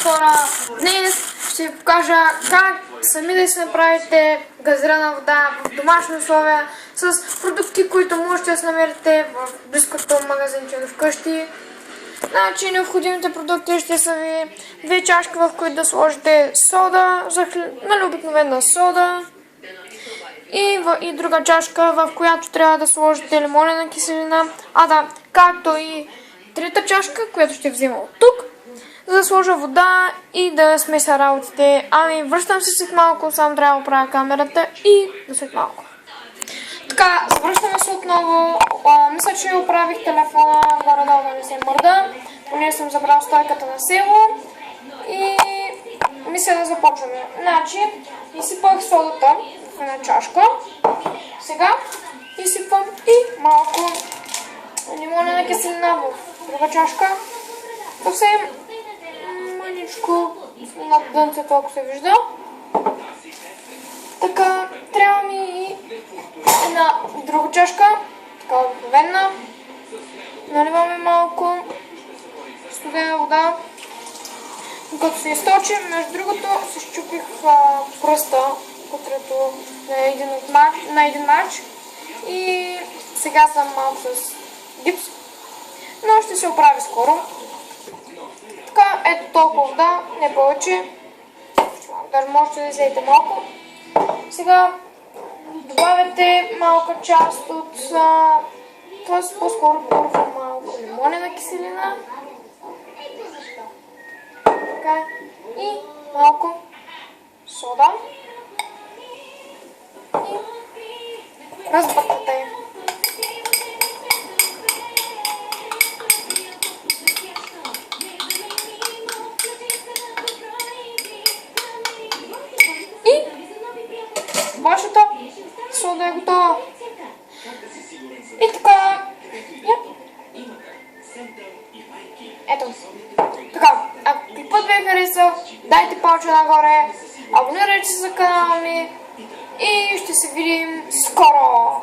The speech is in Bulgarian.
Хора, днес ще ви покажа как сами да си направите газирана вода в домашни условия с продукти, които можете да си намерите в близкото магазинче или вкъщи. Значи необходимите продукти ще са ви 2 чашки, в които да сложите сода, нали, обикновена сода, и друга чашка, в която трябва да сложите лимонена киселина, както и трета чашка, която ще взема от тук, за да сложа вода и да смеся работите. Връщам се след малко, само трябва да оправя камерата и до след малко. Така, завръщаме се отново. Мисля, че оправих телефона горе-долу да не се мърда. Поне съм забрал стойката на село и мисля да започваме. Значи, изсипах содата в една чашка. Сега изсипвам и малко лимонена киселина в друга чашка. Съвсем маничко над дънцето, ако се вижда. Така, трябва ми и една друга чашка, така обикновена. Наливаме малко студена вода. Докато се източи, между другото се счупих пръста, котрето на един мач. И сега съм малко с гипс, но ще се оправи скоро. Така, ето толкова вода, не повече. Даже можете да вземете малко. Сега добавяте малка част от т.е. по-скоро първо малко лимонена киселина. Така, и малко сода. И разбъркате. И вашата сода е готова. И така. Ето. Така, ако клипът ви е харесал, дайте палче нагоре, абонирайте се за канала ми и ще се видим скоро.